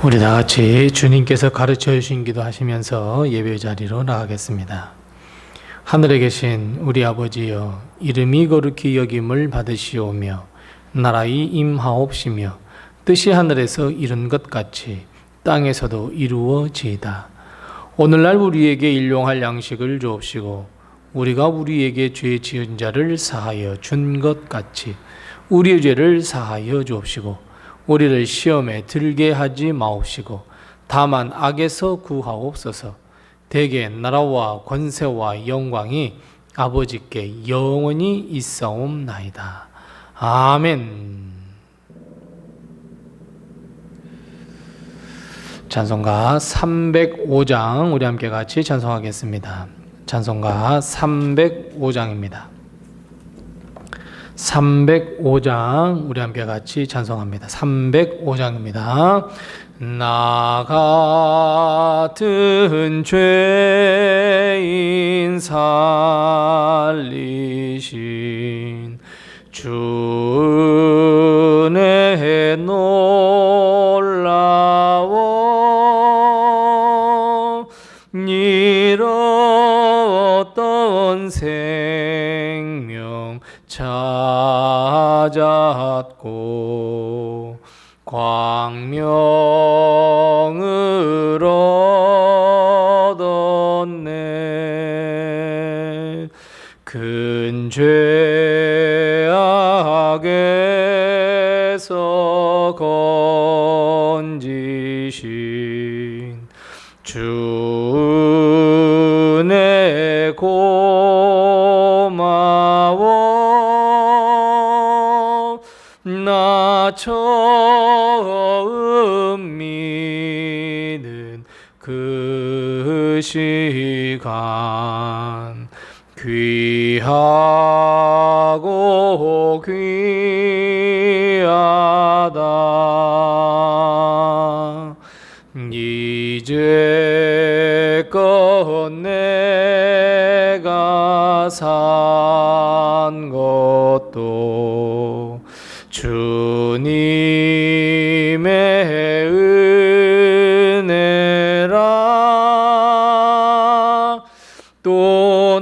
우리 다 같이 주님께서 가르쳐 주신 기도 하시면서 예배 자리로 나가겠습니다. 하늘에 계신 우리 아버지여, 이름이 거룩히 여김을 받으시오며 나라의 임하옵시며 뜻이 하늘에서 이룬 것 같이 땅에서도 이루어지이다. 오늘날 우리에게 일용할 양식을 주옵시고 우리가 우리에게 죄 지은 자를 사하여 준 것 같이 우리의 죄를 사하여 주옵시고 우리를 시험에 들게 하지 마옵시고 다만 악에서 구하옵소서. 대개 나라와 권세와 영광이 아버지께 영원히 있사옵나이다. 아멘. 찬송가 305장 우리 함께 같이 찬송하겠습니다. 찬송가 305장입니다. 305장 우리 함께 같이 찬송합니다. 305장입니다. 나 같은 죄인 살리신 주 은혜 놀라워 잃었던 생명 찾았고 광명을 얻었네. 큰 죄악에서 건지신 주 은혜 고마워. 나 처음 믿는 그 시간 귀하고 귀하다. 이제껏 내가 산 것도 주님의 은혜라. 또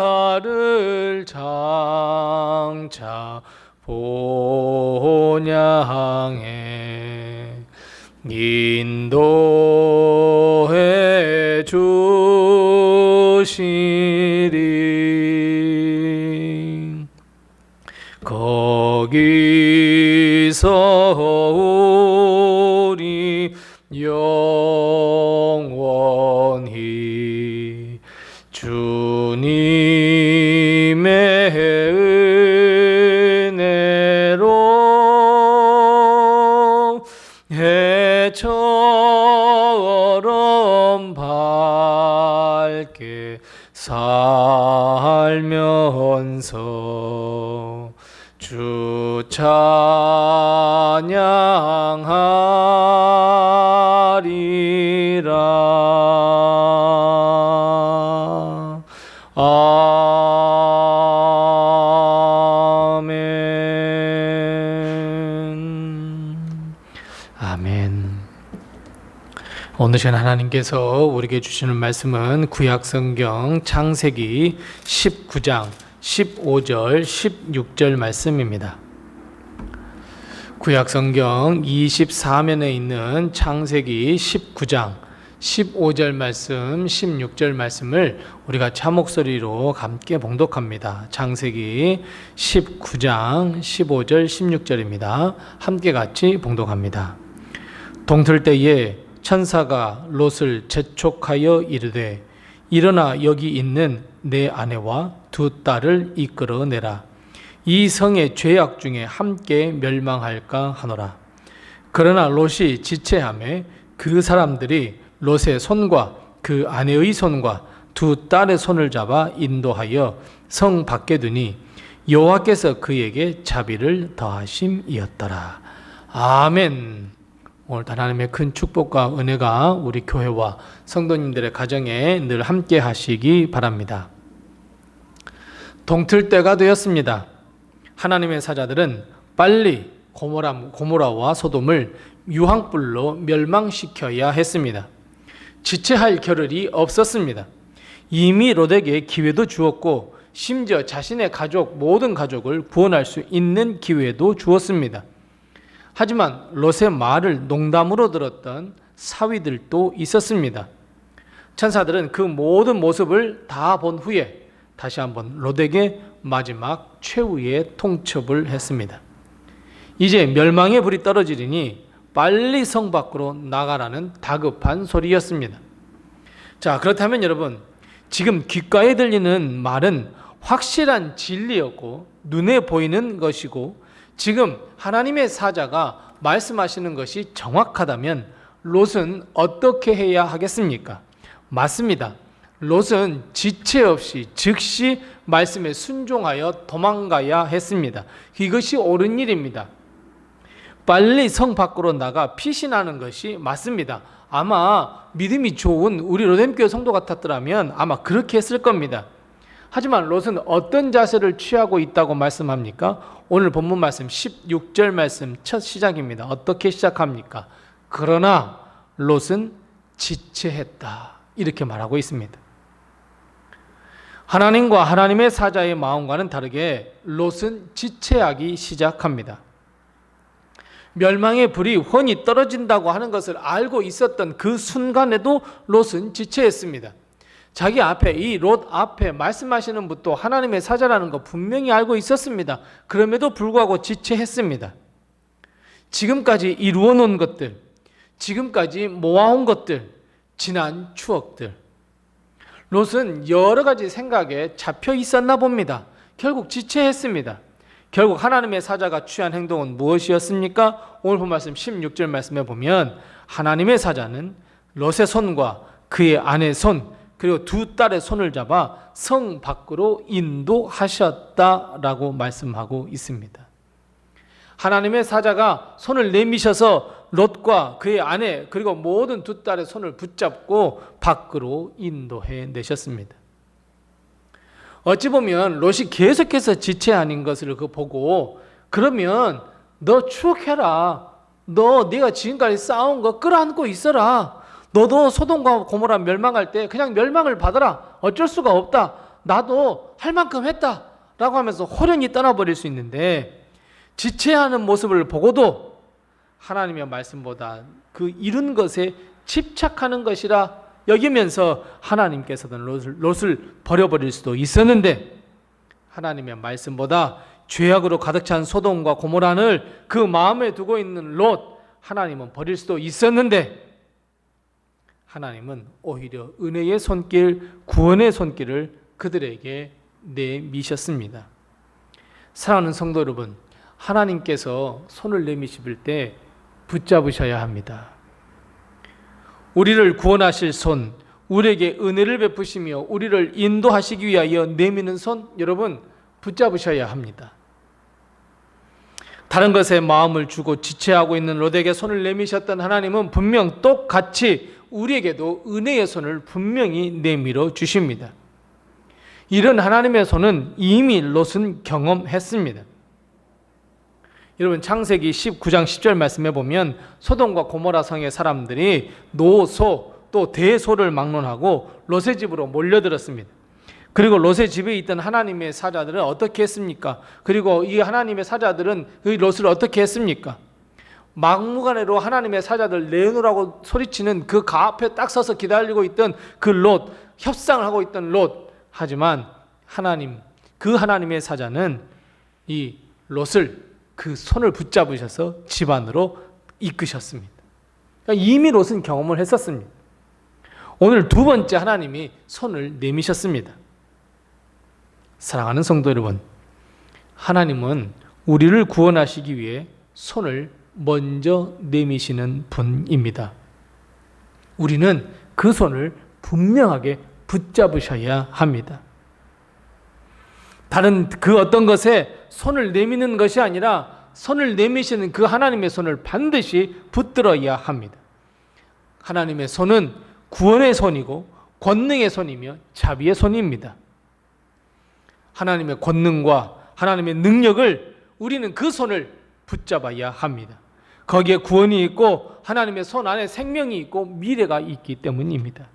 나를 장차 본향해 인도해 주시리. 거기서 우리 영원히 주님의 은혜로 해처럼 밝게 살면서 주 찬양하리라. 아멘. 아멘. 오늘 시간 하나님께서 우리에게 주시는 말씀은 구약성경 창세기 19장 15절 16절 말씀입니다. 구약성경 24면에 있는 창세기 19장 15절 말씀 16절 말씀을 우리가 차목소리로 함께 봉독합니다. 창세기 19장 15절 16절입니다. 함께 같이 봉독합니다. 동틀 때에 천사가 롯을 재촉하여 이르되 일어나 여기 있는 내 아내와 두 딸을 이끌어내라. 이 성의 죄악 중에 함께 멸망할까 하노라. 그러나 롯이 지체하매 그 사람들이 롯의 손과 그 아내의 손과 두 딸의 손을 잡아 인도하여 성 밖에 두니 여호와께서 그에게 자비를 더하심이었더라. 아멘. 오늘 하나님의 큰 축복과 은혜가 우리 교회와 성도님들의 가정에 늘 함께 하시기 바랍니다. 동틀 때가 되었습니다. 하나님의 사자들은 빨리 고모라와 소돔을 유황불로 멸망시켜야 했습니다. 지체할 겨를이 없었습니다. 이미 롯에게 기회도 주었고 심지어 자신의 가족, 모든 가족을 구원할 수 있는 기회도 주었습니다. 하지만 롯의 말을 농담으로 들었던 사위들도 있었습니다. 천사들은 그 모든 모습을 다 본 후에 다시 한번 롯에게 마지막 최후의 통첩을 했습니다. 이제 멸망의 불이 떨어지리니 빨리 성 밖으로 나가라는 다급한 소리였습니다. 자, 그렇다면 여러분, 지금 귓가에 들리는 말은 확실한 진리였고 눈에 보이는 것이고 지금 하나님의 사자가 말씀하시는 것이 정확하다면 롯은 어떻게 해야 하겠습니까? 맞습니다. 롯은 지체 없이 즉시 말씀에 순종하여 도망가야 했습니다. 이것이 옳은 일입니다. 빨리 성 밖으로 나가 피신하는 것이 맞습니다. 아마 믿음이 좋은 우리 로뎀교회 성도 같았더라면 아마 그렇게 했을 겁니다. 하지만 롯은 어떤 자세를 취하고 있다고 말씀합니까? 오늘 본문 말씀 16절 말씀 첫 시작입니다. 어떻게 시작합니까? 그러나 롯은 지체했다. 이렇게 말하고 있습니다. 하나님과 하나님의 사자의 마음과는 다르게 롯은 지체하기 시작합니다. 멸망의 불이 훤히 떨어진다고 하는 것을 알고 있었던 그 순간에도 롯은 지체했습니다. 자기 앞에 이 롯 앞에 말씀하시는 분도 하나님의 사자라는 거 분명히 알고 있었습니다. 그럼에도 불구하고 지체했습니다. 지금까지 이루어 놓은 것들, 지금까지 모아온 것들, 지난 추억들. 롯은 여러 가지 생각에 잡혀 있었나 봅니다. 결국 지체했습니다. 결국 하나님의 사자가 취한 행동은 무엇이었습니까? 오늘 본 말씀 16절 말씀에 보면 하나님의 사자는 롯의 손과 그의 아내의 손 그리고 두 딸의 손을 잡아 성 밖으로 인도하셨다라고 말씀하고 있습니다. 하나님의 사자가 손을 내미셔서 롯과 그의 아내 그리고 모든 두 딸의 손을 붙잡고 밖으로 인도해 내셨습니다. 어찌 보면 롯이 계속해서 지체 아닌 것을 보고 그러면 너 추억해라. 네가 지금까지 쌓아온 거 끌어안고 있어라. 너도 소돔과 고모라 멸망할 때 그냥 멸망을 받아라. 어쩔 수가 없다. 나도 할 만큼 했다. 라고 하면서 호련히 떠나버릴 수 있는데 지체하는 모습을 보고도 하나님의 말씀보다 그 이룬 것에 집착하는 것이라 여기면서 하나님께서는 롯을 버려버릴 수도 있었는데 하나님의 말씀보다 죄악으로 가득 찬 소돔과 고모라를 그 마음에 두고 있는 롯 하나님은 버릴 수도 있었는데 하나님은 오히려 은혜의 손길, 구원의 손길을 그들에게 내미셨습니다. 사랑하는 성도 여러분, 하나님께서 손을 내미실 때 붙잡으셔야 합니다. 우리를 구원하실 손, 우리에게 은혜를 베푸시며 우리를 인도하시기 위하여 내미는 손, 여러분 붙잡으셔야 합니다. 다른 것에 마음을 주고 지체하고 있는 롯에게 손을 내미셨던 하나님은 분명 똑같이 우리에게도 은혜의 손을 분명히 내밀어 주십니다. 이런 하나님의 손은 이미 롯은 경험했습니다. 여러분 창세기 19장 10절 말씀해 보면 소돔과 고모라 성의 사람들이 노소 또 대소를 막론하고 롯의 집으로 몰려들었습니다. 그리고 롯의 집에 있던 하나님의 사자들은 어떻게 했습니까? 그리고 이 하나님의 사자들은 이 롯을 어떻게 했습니까? 막무가내로 하나님의 사자들 내놓으라고 소리치는 그 앞에 딱 서서 기다리고 있던 그 롯, 협상을 하고 있던 롯. 하지만 그 하나님의 사자는 이 롯을 그 손을 붙잡으셔서 집 안으로 이끄셨습니다. 그러니까 이미 롯은 경험을 했었습니다. 오늘 두 번째 하나님이 손을 내미셨습니다. 사랑하는 성도 여러분, 하나님은 우리를 구원하시기 위해 손을 먼저 내미시는 분입니다. 우리는 그 손을 분명하게 붙잡으셔야 합니다. 다른 그 어떤 것에 손을 내미는 것이 아니라 손을 내미시는 그 하나님의 손을 반드시 붙들어야 합니다. 하나님의 손은 구원의 손이고 권능의 손이며 자비의 손입니다. 하나님의 권능과 하나님의 능력을 우리는 그 손을 붙잡아야 합니다. 거기에 구원이 있고 하나님의 손 안에 생명이 있고 미래가 있기 때문입니다.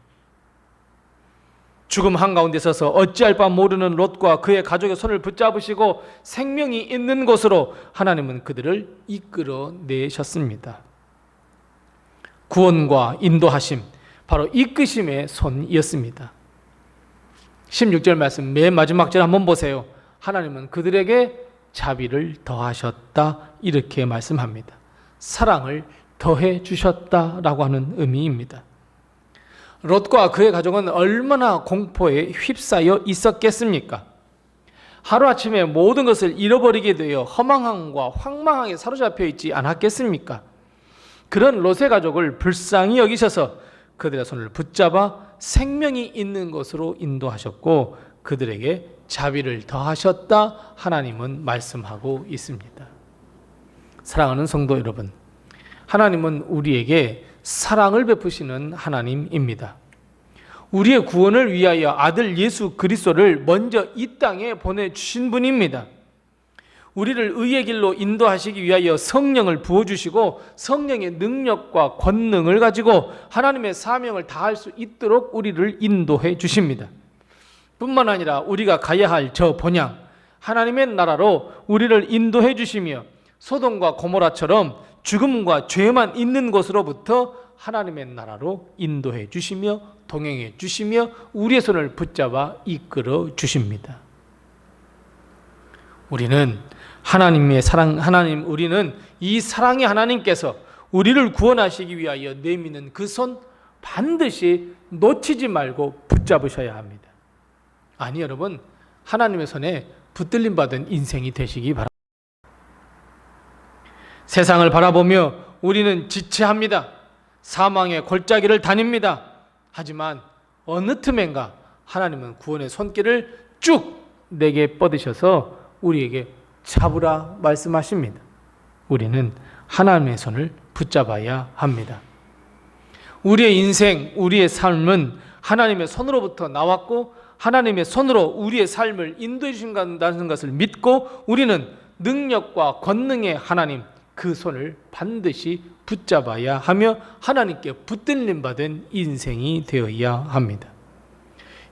죽음 한가운데 서서 어찌할 바 모르는 롯과 그의 가족의 손을 붙잡으시고 생명이 있는 곳으로 하나님은 그들을 이끌어내셨습니다. 구원과 인도하심, 바로 이끄심의 손이었습니다. 16절 말씀 맨 마지막 절 한번 보세요. 하나님은 그들에게 자비를 더하셨다, 이렇게 말씀합니다. 사랑을 더해 주셨다라고 하는 의미입니다. 롯과 그의 가족은 얼마나 공포에 휩싸여 있었겠습니까? 하루아침에 모든 것을 잃어버리게 되어 허망함과 황망하게 사로잡혀 있지 않았겠습니까? 그런 롯의 가족을 불쌍히 여기셔서 그들의 손을 붙잡아 생명이 있는 곳으로 인도하셨고 그들에게 자비를 더하셨다, 하나님은 말씀하고 있습니다. 사랑하는 성도 여러분, 하나님은 우리에게 사랑을 베푸시는 하나님입니다. 우리의 구원을 위하여 아들 예수 그리스도를 먼저 이 땅에 보내주신 분입니다. 우리를 의의 길로 인도하시기 위하여 성령을 부어주시고 성령의 능력과 권능을 가지고 하나님의 사명을 다할 수 있도록 우리를 인도해 주십니다. 뿐만 아니라 우리가 가야 할 저 본향 하나님의 나라로 우리를 인도해 주시며 소돔과 고모라처럼 죽음과 죄만 있는 곳으로부터 하나님의 나라로 인도해 주시며 동행해 주시며 우리의 손을 붙잡아 이끌어 주십니다. 우리는 하나님의 사랑, 우리는 이 사랑의 하나님께서 우리를 구원하시기 위하여 내미는 그 손 반드시 놓치지 말고 붙잡으셔야 합니다. 아니 여러분, 하나님의 손에 붙들림 받은 인생이 되시기 바랍니다. 세상을 바라보며 우리는 지체합니다. 사망의 골짜기를 다닙니다. 하지만 어느 틈엔가 하나님은 구원의 손길을 쭉 내게 뻗으셔서 우리에게 잡으라 말씀하십니다. 우리는 하나님의 손을 붙잡아야 합니다. 우리의 인생, 우리의 삶은 하나님의 손으로부터 나왔고 하나님의 손으로 우리의 삶을 인도해 주신다는 것을 믿고 우리는 능력과 권능의 하나님, 그 손을 반드시 붙잡아야 하며 하나님께 붙들림 받은 인생이 되어야 합니다.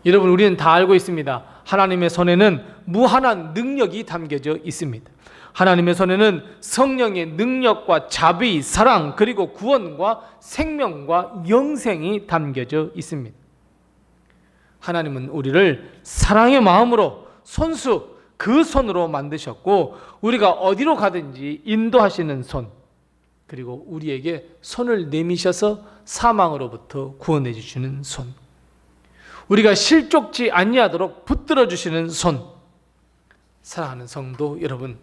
여러분, 우리는 다 알고 있습니다. 하나님의 손에는 무한한 능력이 담겨져 있습니다. 하나님의 손에는 성령의 능력과 자비, 사랑, 그리고 구원과 생명과 영생이 담겨져 있습니다. 하나님은 우리를 사랑의 마음으로 손수, 그 손으로 만드셨고 우리가 어디로 가든지 인도하시는 손, 그리고 우리에게 손을 내미셔서 사망으로부터 구원해 주시는 손, 우리가 실족지 아니하도록 붙들어 주시는 손. 사랑하는 성도 여러분,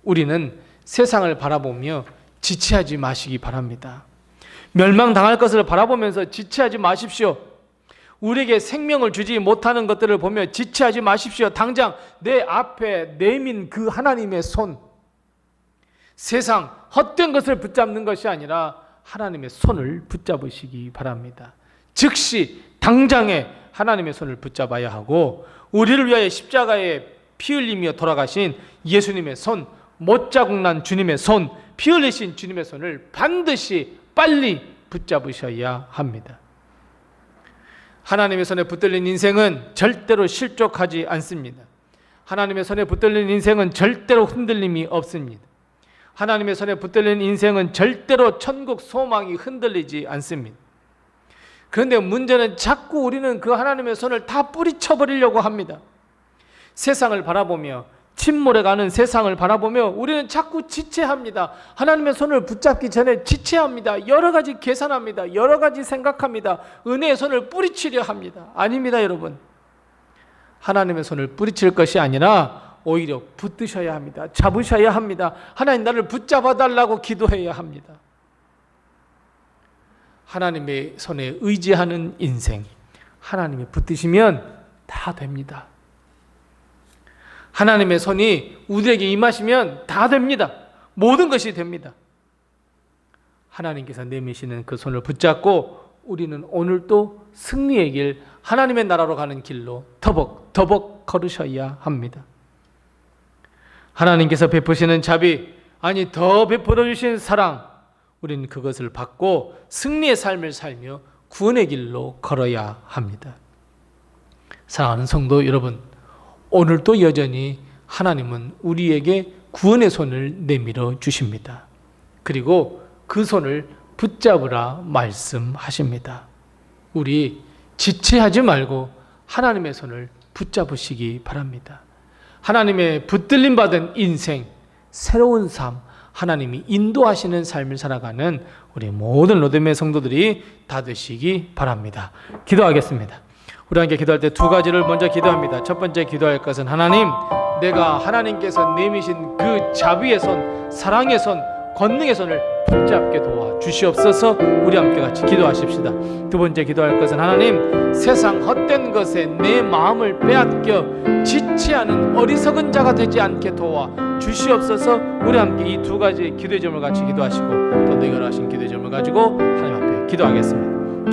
우리는 세상을 바라보며 지체하지 마시기 바랍니다. 멸망당할 것을 바라보면서 지체하지 마십시오. 우리에게 생명을 주지 못하는 것들을 보며 지체하지 마십시오. 당장 내 앞에 내민 그 하나님의 손, 세상 헛된 것을 붙잡는 것이 아니라 하나님의 손을 붙잡으시기 바랍니다. 즉시 당장에 하나님의 손을 붙잡아야 하고 우리를 위하여 십자가에 피 흘리며 돌아가신 예수님의 손, 못자국 난 주님의 손, 피 흘리신 주님의 손을 반드시 빨리 붙잡으셔야 합니다. 하나님의 손에 붙들린 인생은 절대로 실족하지 않습니다. 하나님의 손에 붙들린 인생은 절대로 흔들림이 없습니다. 하나님의 손에 붙들린 인생은 절대로 천국 소망이 흔들리지 않습니다. 그런데 문제는 자꾸 우리는 그 하나님의 손을 다 뿌리쳐 버리려고 합니다. 세상을 바라보며, 침몰해가는 세상을 바라보며 우리는 자꾸 지체합니다. 하나님의 손을 붙잡기 전에 지체합니다. 여러 가지 계산합니다. 여러 가지 생각합니다. 은혜의 손을 뿌리치려 합니다. 아닙니다, 여러분. 하나님의 손을 뿌리칠 것이 아니라 오히려 붙드셔야 합니다. 잡으셔야 합니다. 하나님, 나를 붙잡아 달라고 기도해야 합니다. 하나님의 손에 의지하는 인생, 하나님이 붙드시면 다 됩니다. 하나님의 손이 우리에게 임하시면 다 됩니다. 모든 것이 됩니다. 하나님께서 내미시는 그 손을 붙잡고 우리는 오늘도 승리의 길, 하나님의 나라로 가는 길로 터벅터벅 걸으셔야 합니다. 하나님께서 베푸시는 자비, 아니 더 베풀어 주신 사랑, 우리는 그것을 받고 승리의 삶을 살며 구원의 길로 걸어야 합니다. 사랑하는 성도 여러분, 오늘도 여전히 하나님은 우리에게 구원의 손을 내밀어 주십니다. 그리고 그 손을 붙잡으라 말씀하십니다. 우리 지체하지 말고 하나님의 손을 붙잡으시기 바랍니다. 하나님의 붙들림 받은 인생, 새로운 삶, 하나님이 인도하시는 삶을 살아가는 우리 모든 로데메 성도들이 다 되시기 바랍니다. 기도하겠습니다. 우리 함께 기도할 때 두 가지를 먼저 기도합니다. 첫 번째 기도할 것은 하나님, 내가 하나님께서 내미신 그 자비의 손, 사랑의 손, 권능의 손을 붙잡게 도와 주시옵소서. 우리 함께 같이 기도하십시다. 두 번째 기도할 것은 하나님, 세상 헛된 것에 내 마음을 빼앗겨 지체하는 어리석은 자가 되지 않게 도와 주시옵소서. 우리 함께 이 두 가지 기도의 점을 같이 기도하시고 더 능력하신 기도의 점을 가지고 하나님 앞에 기도하겠습니다.